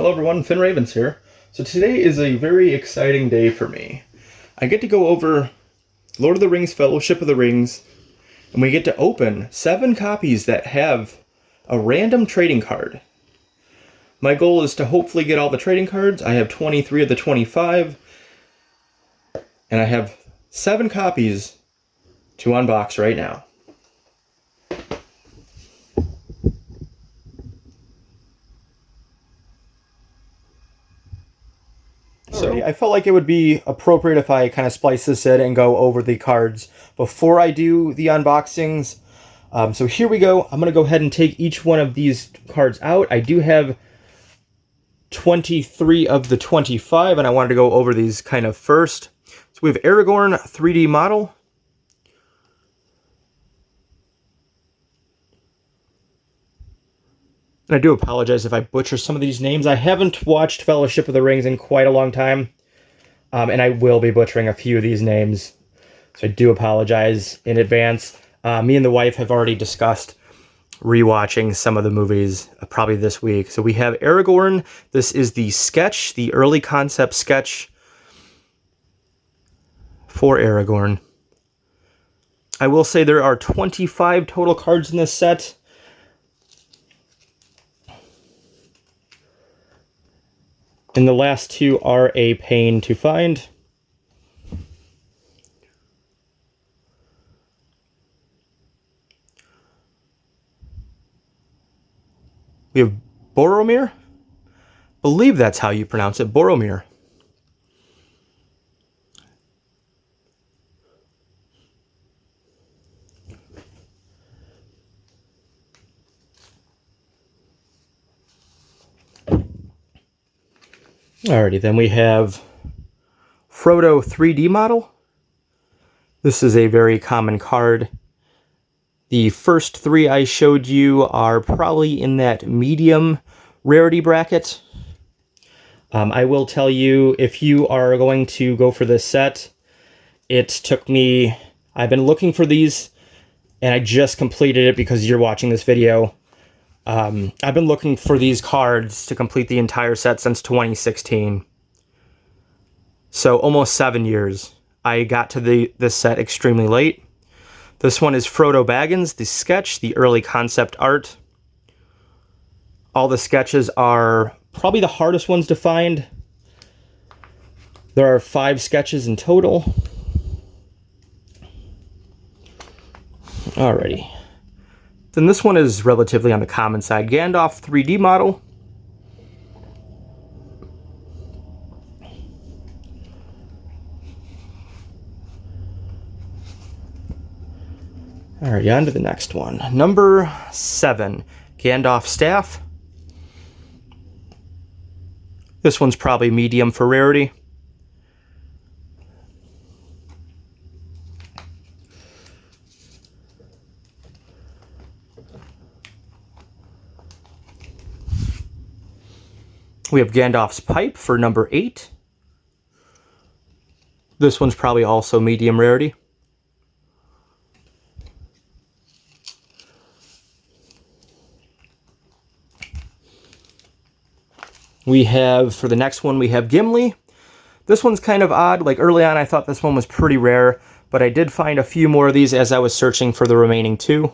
Hello everyone, Finn Ravens here. So today is a very exciting day for me. I get to go over Lord of the Rings, Fellowship of the Rings, and we get to open 7 copies that have a random trading card. My goal is to hopefully get all the trading cards. I have 23 of the 25, and I have 7 copies to unbox right now. So I felt like it would be appropriate if I kind of splice this in and go over the cards before I do the unboxings. So here we go. I'm going to go ahead and take each one of these cards out. I do have 23 of the 25, and I wanted to go over these kind of first. So we have Aragorn 3D model. And I do apologize if I butcher some of these names. I haven't watched Fellowship of the Rings in quite a long time. And I will be butchering a few of these names. So I do apologize in advance. Me and the wife have already discussed rewatching some of the movies probably this week. So we have Aragorn. This is the sketch, the early concept sketch for Aragorn. I will say there are 25 total cards in this set. And the last 2 are a pain to find. We have Boromir. Believe that's how you pronounce it, Boromir. Alrighty, then we have Frodo 3D model. This is a very common card. The first 3 I showed you are probably in that medium rarity bracket. I will tell you, if you are going to go for this set, it took me... I've been looking for these, and I just completed it because you're watching this video. I've been looking for these cards to complete the entire set since 2016. So almost 7 years. I got to this set extremely late. This one is Frodo Baggins, the sketch, the early concept art. All the sketches are probably the hardest ones to find. There are 5 sketches in total. Alrighty. Then this one is relatively on the common side. Gandalf 3D model. Alright, on to the next one. Number 7, Gandalf staff. This one's probably medium for rarity. We have Gandalf's pipe for number 8. This one's probably also medium rarity. We have, for the next one, we have Gimli. This one's kind of odd. Like early on, I thought this one was pretty rare, but I did find a few more of these as I was searching for the remaining 2.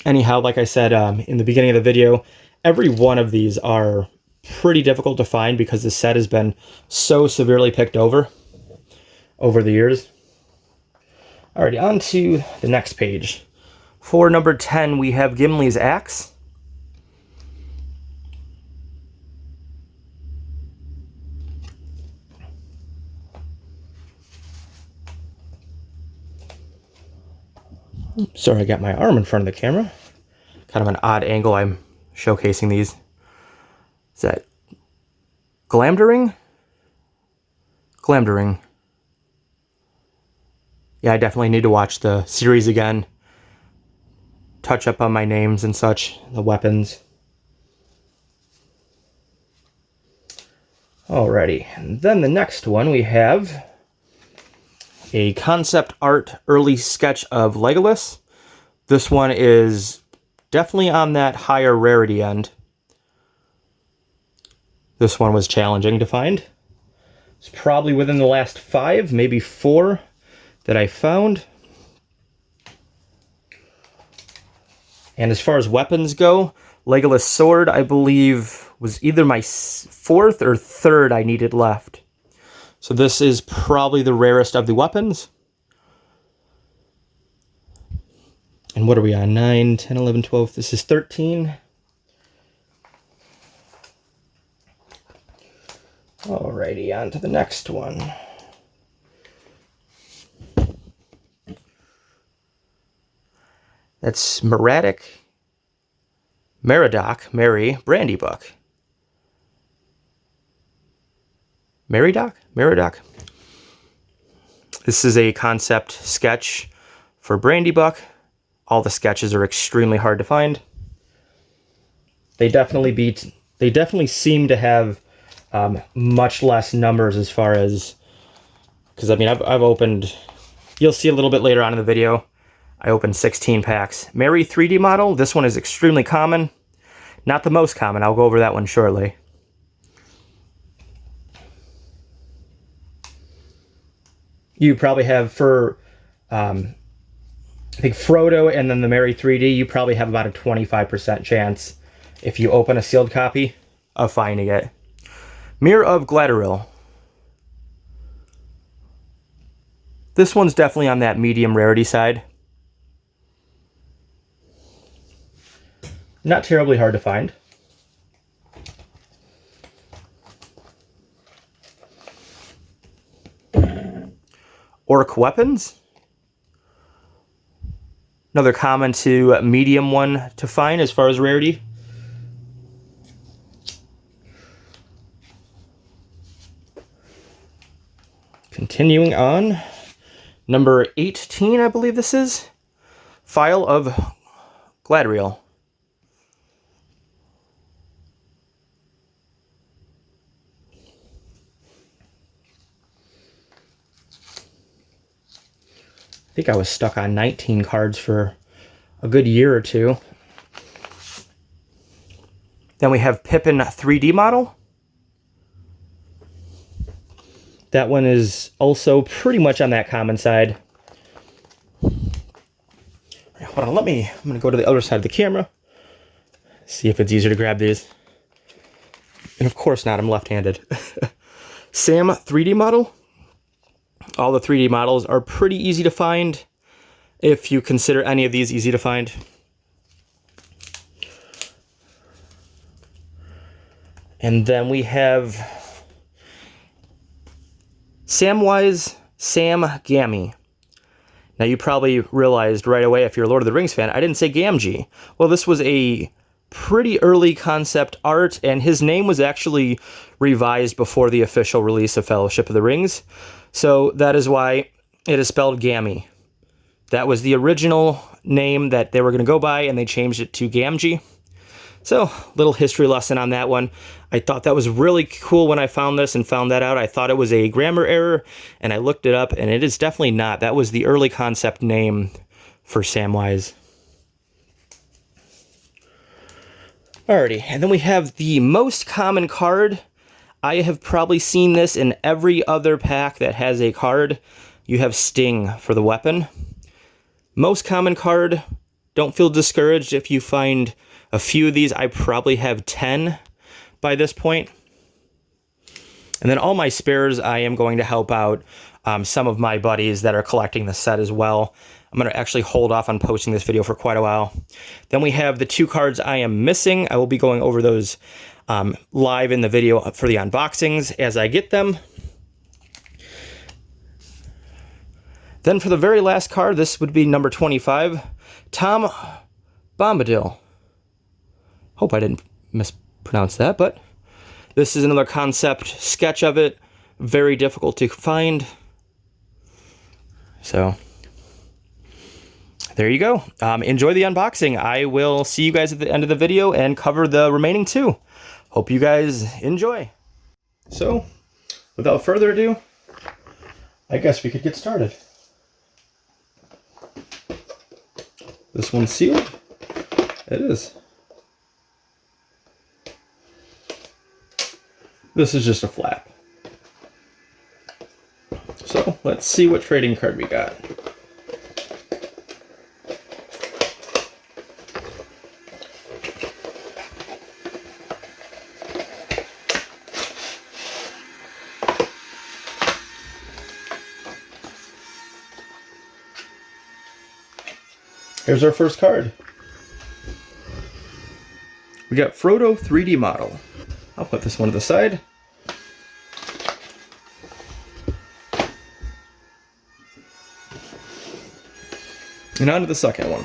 Anyhow, like I said in the beginning of the video, every one of these are pretty difficult to find because the set has been so severely picked over the years. Alrighty, on to the next page. For number 10, we have Gimli's axe. Sorry, I got my arm in front of the camera. Kind of an odd angle I'm showcasing these. Is that Glamdring? Glamdring. Yeah, I definitely need to watch the series again. Touch up on my names and such, the weapons. Alrighty, and then the next one we have a concept art early sketch of Legolas. This one is definitely on that higher rarity end. This one was challenging to find. It's probably within the last 5, maybe 4 that I found. And as far as weapons go, Legolas Sword, I believe, was either my 4th or 3rd I needed left. So this is probably the rarest of the weapons. And what are we on? 9, 10, 11, 12. This is 13. Alrighty, on to the next one. That's Meridoc, Mary, Brandybuck. Meridoc. This is a concept sketch for Brandybuck. All the sketches are extremely hard to find. They definitely seem to have much less numbers as far as, because I mean I've opened, you'll see a little bit later on in the video, I opened 16 packs. Mary 3D model, this one is extremely common. Not the most common, I'll go over that one shortly. You probably have for, I think Frodo and then the Mary 3D, you probably have about a 25% chance, if you open a sealed copy, of finding it. Mirror of Galadriel. This one's definitely on that medium rarity side. Not terribly hard to find. Orc Weapons. Another common to medium one to find as far as rarity. Continuing on. Number 18, I believe this is. Phial of Galadriel. I think I was stuck on 19 cards for a good year or two. Then we have Pippin 3D model. That one is also pretty much on that common side. Hold on, I'm going to go to the other side of the camera. See if it's easier to grab these. And of course not, I'm left-handed. Sam 3D model. All the 3D models are pretty easy to find, if you consider any of these easy to find. And then we have Samwise Sam Gamgee. Now you probably realized right away, if you're a Lord of the Rings fan, I didn't say Gamgee. Well, this was a pretty early concept art, and his name was actually revised before the official release of Fellowship of the Rings. So that is why it is spelled Gamgee. That was the original name that they were going to go by, and they changed it to Gamgee. So, little history lesson on that one. I thought that was really cool when I found this and found that out. I thought it was a grammar error, and I looked it up, and it is definitely not. That was the early concept name for Samwise. Alrighty, and then we have the most common card. I have probably seen this in every other pack that has a card. You have Sting for the weapon. Most common card. Don't feel discouraged if you find a few of these. I probably have 10 by this point. And then all my spares, I am going to help out some of my buddies that are collecting the set as well. I'm going to actually hold off on posting this video for quite a while. Then we have the 2 cards I am missing. I will be going over those live in the video for the unboxings as I get them. Then for the very last card, this would be number 25, Tom Bombadil. Hope I didn't mispronounce that, but this is another concept sketch of it. Very difficult to find. So there you go. Enjoy the unboxing. I will see you guys at the end of the video and cover the remaining 2. Hope you guys enjoy. So, without further ado, I guess we could get started. This one's sealed, It is. This is just a flap. So let's see what trading card we got. Here's our first card. We got Frodo 3D model. I'll put this one to the side. And on to the second one.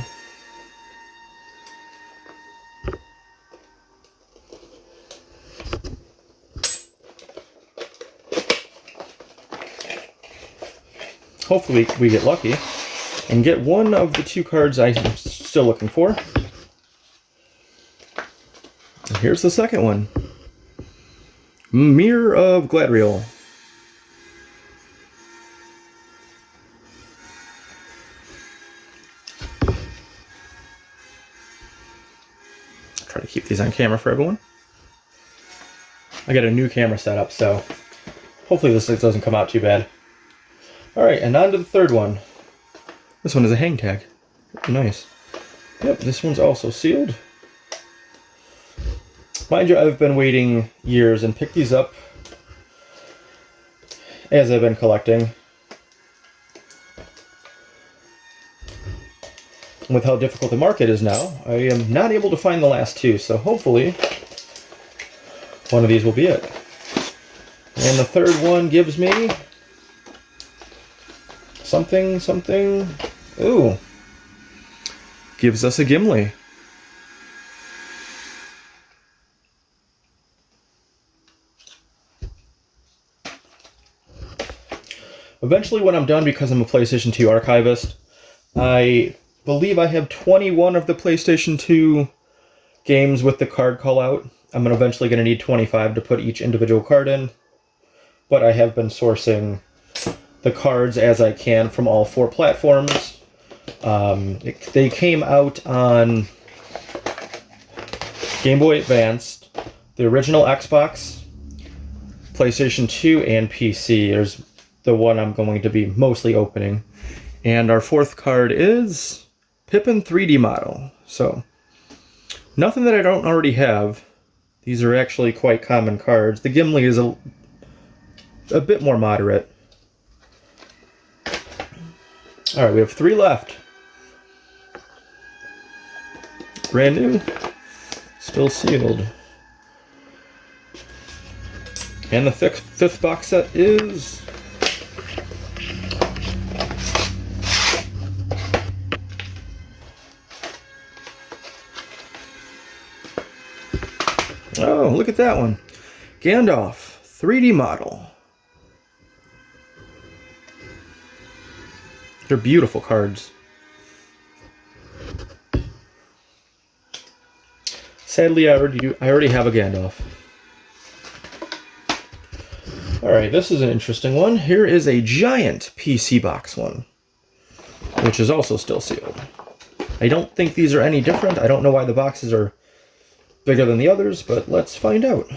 Hopefully we get lucky and get one of the two cards I'm still looking for. And here's the second one. Mirror of Galadriel. Try to keep these on camera for everyone. I got a new camera set up, so hopefully this doesn't come out too bad. Alright, and on to the third one. This one is a hang tag. Nice. Yep, this one's also sealed. Mind you, I've been waiting years and picked these up as I've been collecting. With how difficult the market is now, I am not able to find the last two, so hopefully one of these will be it. And the third one gives me something. Ooh. Gives us a Gimli. Eventually, when I'm done, because I'm a PlayStation 2 archivist, I believe I have 21 of the PlayStation 2 games with the card call out. I'm eventually going to need 25 to put each individual card in, but I have been sourcing the cards as I can from all 4 platforms. They came out on Game Boy Advance, the original Xbox, PlayStation 2, and PC. There's the one I'm going to be mostly opening. And our fourth card is Pippin 3D model. So, nothing that I don't already have. These are actually quite common cards. The Gimli is a bit more moderate. Alright, we have 3 left. Brand new. Still sealed. And the fifth box set is... Oh, look at that one. Gandalf 3D model. They're beautiful cards. Sadly, I already have a Gandalf. Alright, this is an interesting one. Here is a giant PC box one, which is also still sealed. I don't think these are any different. I don't know why the boxes are bigger than the others, but let's find out.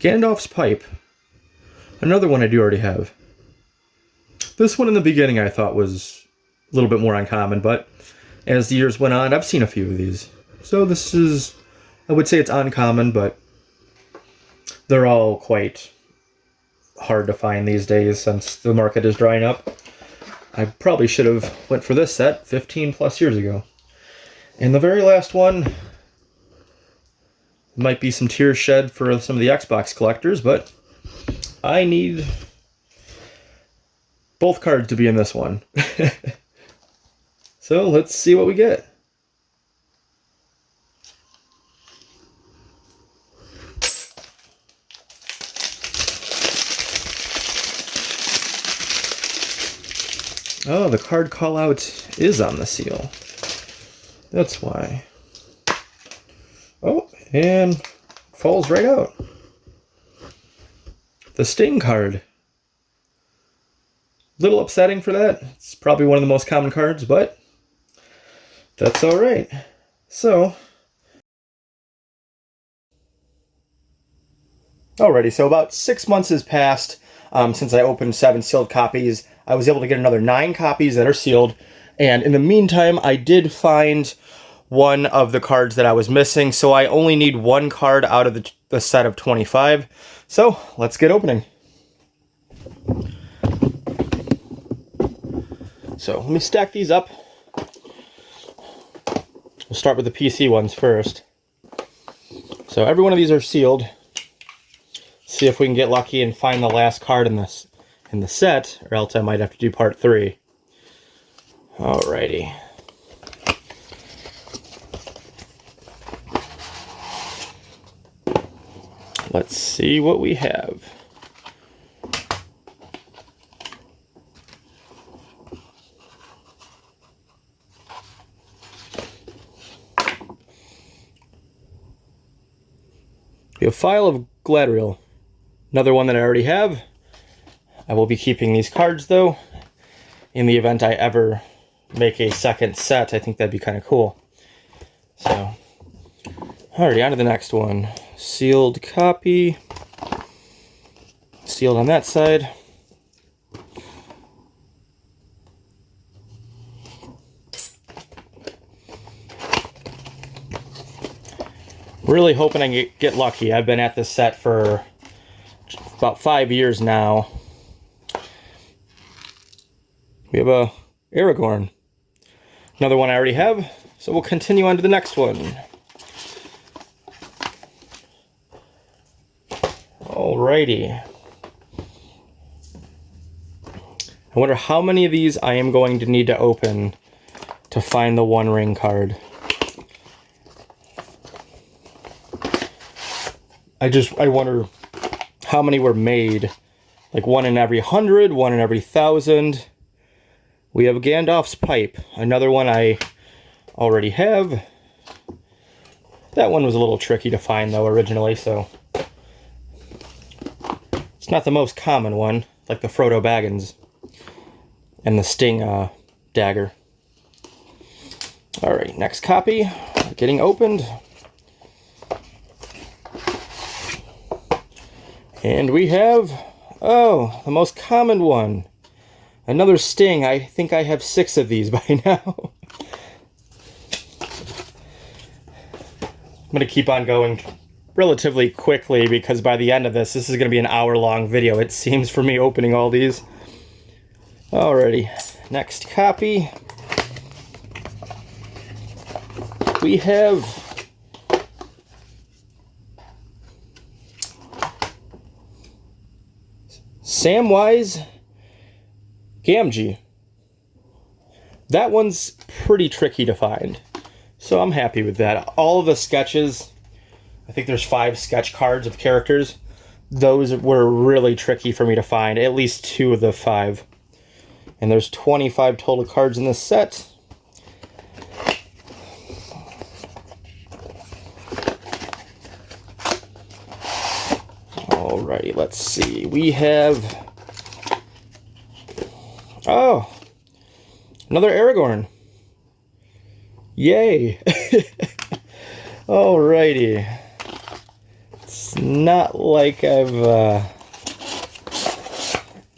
Gandalf's Pipe. Another one I do already have. This one in the beginning I thought was a little bit more uncommon, but as the years went on, I've seen a few of these. So this is, I would say it's uncommon, but they're all quite hard to find these days since the market is drying up. I probably should have went for this set 15 plus years ago. And the very last one might be some tears shed for some of the Xbox collectors, but I need both cards to be in this one. So let's see what we get. Oh, the card call out is on the seal. That's why. Oh, and falls right out. The Sting card. Little upsetting for that. It's probably one of the most common cards, but that's alright. So, alrighty, so about 6 months has passed since I opened 7 sealed copies. I was able to get another 9 copies that are sealed, and in the meantime, I did find one of the cards that I was missing, so I only need 1 card out of the set of 25. So, let's get opening. So, let me stack these up. We'll start with the PC ones first. So, every one of these are sealed. See if we can get lucky and find the last card in the set, or else I might have to do part 3. Alrighty. Let's see what we have. We have a file of Gladriel. Another one that I already have. I will be keeping these cards though. In the event I ever make a second set, I think that'd be kind of cool. So, alrighty, on to the next one. Sealed copy. Sealed on that side. Really hoping I get lucky. I've been at this set for about 5 years now. We have a Aragorn. Another one I already have, so we'll continue on to the next one. Alrighty. I wonder how many of these I am going to need to open to find the One Ring card. I wonder how many were made. Like 1 in every 100, 1 in every 1,000. We have Gandalf's Pipe. Another one I already have. That one was a little tricky to find though originally, so it's not the most common one, like the Frodo Baggins and the Sting dagger. Alright, next copy. Getting opened. And we have, oh, the most common one. Another Sting. I think I have 6 of these by now. I'm going to keep on going relatively quickly because by the end of this is going to be an hour-long video, it seems, for me opening all these. Alrighty, next copy. We have Samwise Gamgee. That one's pretty tricky to find, so I'm happy with that. All of the sketches, I think there's 5 sketch cards of characters. Those were really tricky for me to find, at least 2 of the 5. And there's 25 total cards in this set. Alrighty, let's see. We have... oh! Another Aragorn. Yay! Alrighty. It's not like I've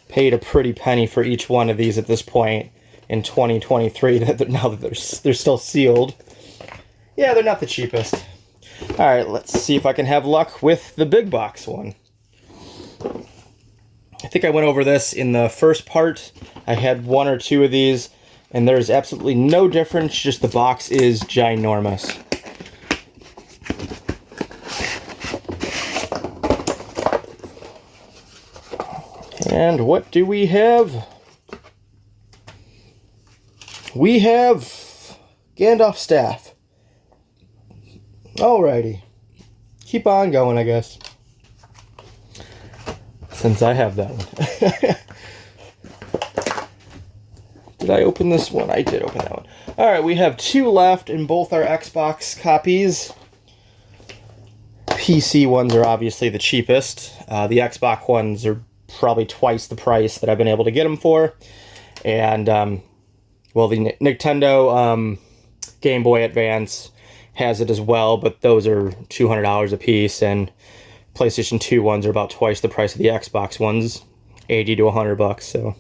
paid a pretty penny for each one of these at this point in 2023, now that they're still sealed. Yeah, they're not the cheapest. Alright, let's see if I can have luck with the big box one. I think I went over this in the first part. I had 1 or 2 of these, and there's absolutely no difference, just the box is ginormous. And what do we have? We have Gandalf's staff. Alrighty. Keep on going, I guess. Since I have that one. Did I open this one? I did open that one. All right, we have 2 left, and both are Xbox copies. PC ones are obviously the cheapest. The Xbox ones are probably twice the price that I've been able to get them for. And, well, the Nintendo Game Boy Advance has it as well, but those are $200 a piece, and PlayStation 2 ones are about twice the price of the Xbox ones, $80 to $100. So,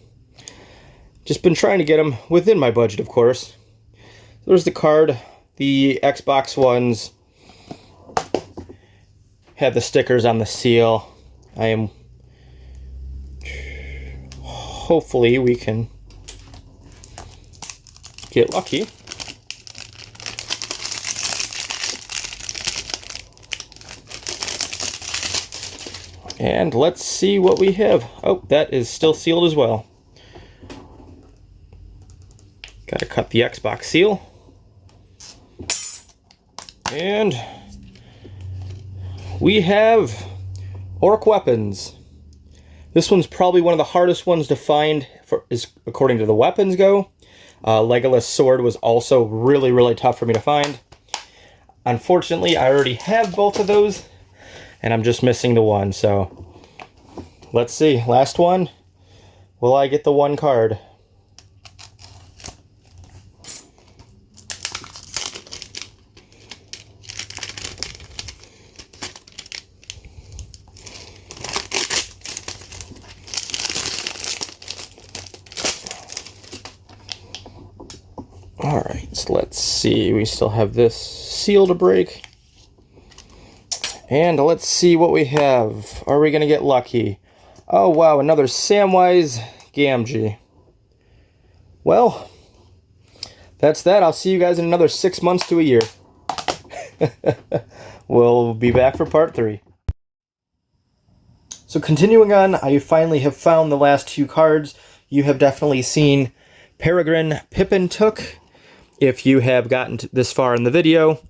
just been trying to get them within my budget, of course. There's the card. The Xbox ones have the stickers on the seal. Hopefully we can get lucky. And let's see what we have. Oh, that is still sealed as well. Gotta cut the Xbox seal. And we have Orc Weapons. This one's probably one of the hardest ones to find, according to the weapons go. Legolas Sword was also really, really tough for me to find. Unfortunately, I already have both of those, and I'm just missing the one, so let's see. Last one. Will I get the one card? Alright, so let's see. We still have this seal to break. And let's see what we have. Are we going to get lucky? Oh, wow, another Samwise Gamgee. Well, that's that. I'll see you guys in another 6 months to a year. We'll be back for part 3. So continuing on, I finally have found the last 2 cards. You have definitely seen Peregrine Pippin Took. If you have gotten this far in the video,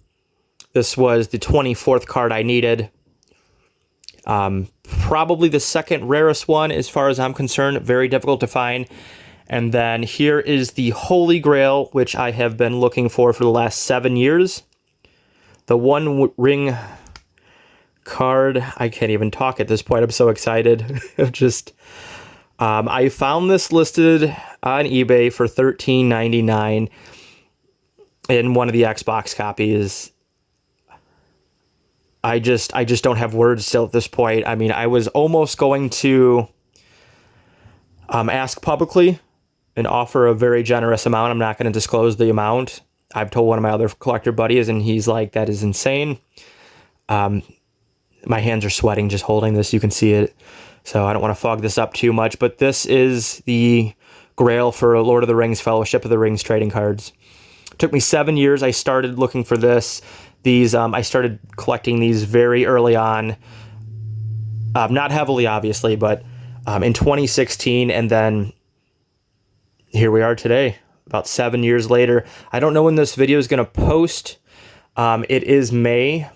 this was the 24th card I needed. Probably the second rarest one as far as I'm concerned. Very difficult to find. And then here is the Holy Grail, which I have been looking for the last 7 years. The One Ring card. I can't even talk at this point. I'm so excited. I found this listed on eBay for $13.99 in one of the Xbox copies. I just don't have words still at this point. I mean, I was almost going to ask publicly and offer a very generous amount. I'm not going to disclose the amount. I've told one of my other collector buddies, and he's like, that is insane. My hands are sweating just holding this. You can see it. So I don't want to fog this up too much. But this is the Grail for Lord of the Rings Fellowship of the Rings trading cards. It took me 7 years. I started looking for this. I started collecting these very early on. Not heavily, obviously, but in 2016. And then here we are today, about 7 years later. I don't know when this video is going to post. It is May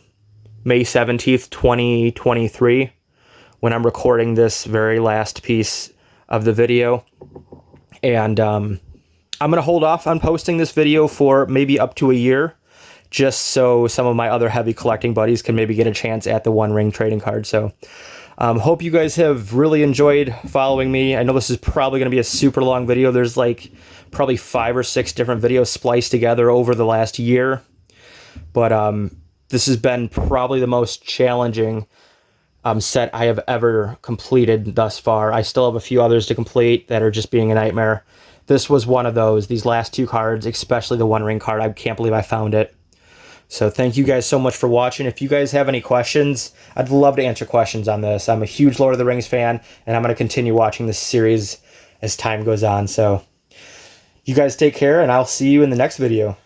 17th, 2023, when I'm recording this very last piece of the video. And I'm going to hold off on posting this video for maybe up to a year, just so some of my other heavy collecting buddies can maybe get a chance at the One Ring trading card. So hope you guys have really enjoyed following me. I know this is probably going to be a super long video. There's like probably 5 or 6 different videos spliced together over the last year. But this has been probably the most challenging set I have ever completed thus far. I still have a few others to complete that are just being a nightmare. This was one of those. These last 2 cards, especially the One Ring card, I can't believe I found it. So thank you guys so much for watching. If you guys have any questions, I'd love to answer questions on this. I'm a huge Lord of the Rings fan, and I'm going to continue watching this series as time goes on. So you guys take care, and I'll see you in the next video.